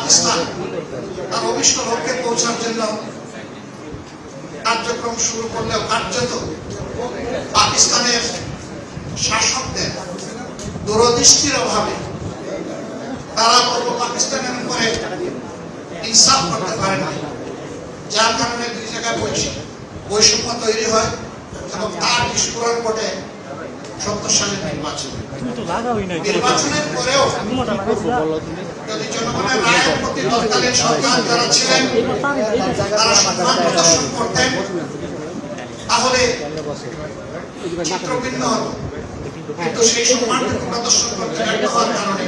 পাকিস্তান তার অভিষ্ট লক্ষ্যে পৌঁছার জন্য কার্যক্রম শুরু করলেও কার্যত পাকিস্তানের শাসকদের দূরদৃষ্টির অভাবে তারা পূর্ব পাকিস্তানের উপরে ইনসাফ করতে পারে না, যার কারণে দুই জায়গায় বৈষম্য তৈরি হয় এবং তার বিস্ফোরণ ঘটে 70 সালের নির্বাচনের পরেও যদি জনগণের রায়ের প্রতি তৎকালীন সরকার যারা ছিলেন তারা সম্মান প্রদর্শন করতেন তাহলে চিত্র ভিন্ন হতো। কিন্তু সেই সম্মান প্রদর্শন করতে ব্যর্থ হওয়ার কারণে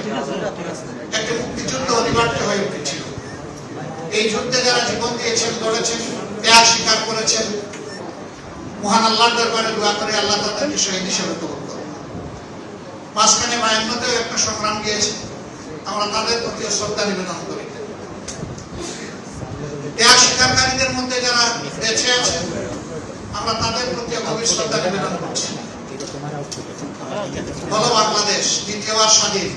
একটি মুক্তিযুদ্ধ অনিবার্য হয়ে উঠেছিল। এই যুদ্ধে যারা জীবন দিয়েছেন, লড়েছেন, ত্যাগ স্বীকার করেছেন, মহান আল্লাহর দরবারে দোয়া করে আল্লাহ তাদেরকে শহীদ হিসেবে কবুল করেন। মাঝখানে 52তেও একটা সংগ্রাম গিয়েছে, আমরা তাদের প্রতি শ্রদ্ধা নিবেদন করি। ত্যাগ স্বীকারকারীদের মধ্যে যারা বেঁচে আছেন আমরা তাদের প্রতি গভীর শ্রদ্ধা নিবেদন করছি। বলো বাংলাদেশ দ্বিতীয়বার স্বাধীন।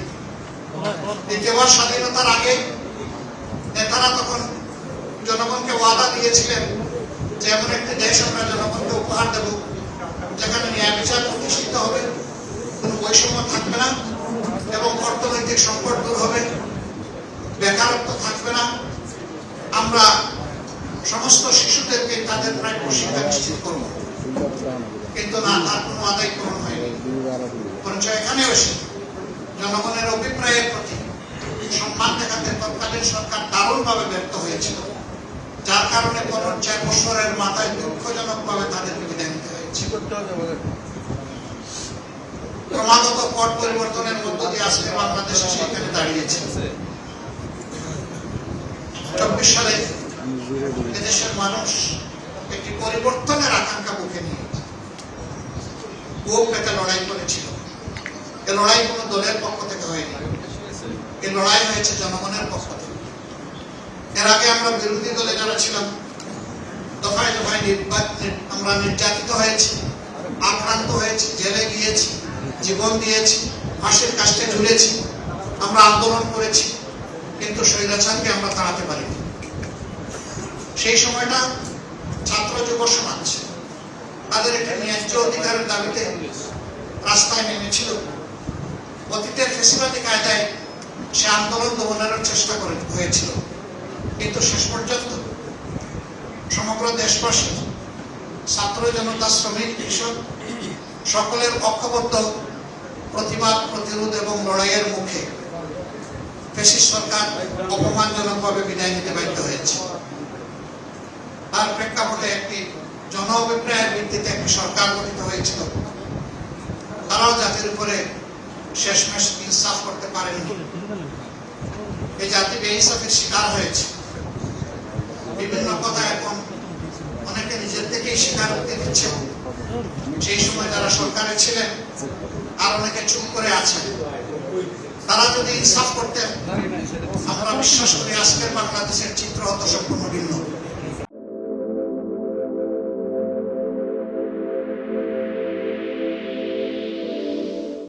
দ্বিতীয়বার স্বাধীনতার আগে নেতারা তখন জনগণকে ওয়াদা দিয়েছিলেন যে এমন একটি দেশ আমরা জনগণকে উপহার দেব যেখানে ন্যায় বিচার প্রতিষ্ঠিত হবে, কোনো বৈষম্য থাকবে না এবং অর্থনৈতিক সংকট দূর হবে, বেকারত্ব থাকবে না। আমরা সমস্ত শিশুদেরকে তাদের প্রায় শিক্ষা নিশ্চিত করব। কিন্তু না, তার কোনো আদায় পূরণ হয়নি। বরঞ্চ এখানে এসে জনগণের অভিপ্রায়ের প্রতি সম্মান দেখাতে তৎকালীন সরকার দারুণভাবে ব্যর্থ হয়েছিল, যার কারণে 4 বছরের মাথায় দুঃখজনকভাবে তাদেরকে বিদায় নিতে হয়েছে। ক্রমাগত পট পরিবর্তনের মধ্য দিয়ে আজকে বাংলাদেশ সেখানে দাঁড়িয়েছে। 24 সালে এদেশের মানুষ একটি পরিবর্তনের আকাঙ্ক্ষা বুকে নিয়ে বুক পেতে লড়াই করেছিল। এ লড়াই কোন দলের পক্ষ থেকে হয়নি, এই লড়াই হয়েছে জনগণের পক্ষ থেকে। এর আগে আমরা বিরোধী দলে যারা ছিলাম দফায় দফায় আমরা নির্যাতিত হয়েছি, আক্রান্ত হয়েছি, জেলে গিয়েছি, জীবন দিয়েছি, ফাঁসির কাস্টে ঝুলেছি, আমরা আন্দোলন করেছি, কিন্তু স্বৈরাচারকে আমরা তাড়াতে পারিনি। সেই সময়টা ছাত্র যুব সমাজ তাদের একটি ন্যায্য অধিকারের দাবিতে রাস্তায় নেমেছিল। অতীতের ফেসিবাদী কায়দায় সে আন্দোলন দমনের চেষ্টা হয়েছিল, কিন্তু শেষ পর্যন্ত সমগ্র দেশবাসী, ছাত্র জনতা, শ্রমিক, কৃষক সকলের ঐক্যবদ্ধ প্রতিবাদ, প্রতিরোধ এবং লড়াইয়ের মুখে ফ্যাসিস্ট সরকার অপমানজনকভাবে বিদায় নিতে বাধ্য হয়েছে। তার প্রেক্ষাপটে একটি জন অভিপ্রায়ের ভিত্তিতে একটি সরকার গঠিত হয়েছিল। তারাও জাতির উপরে শেষমেশ ইনসাফ করতে পারেনি। এই জাতি বেইনসাফের শিকার হয়েছে। বিভিন্ন কথা এখন অনেকে নিজের থেকেই স্বীকারোক্তি দিচ্ছে। সেই সময় যারা সরকারে ছিলেন আর অনেকে চুপ করে আছেন। তারা যদি ইনসাফ করতেন আমরা বিশ্বাস করি আজকের বাংলাদেশের চিত্র হতো সম্পূর্ণ ভিন্ন।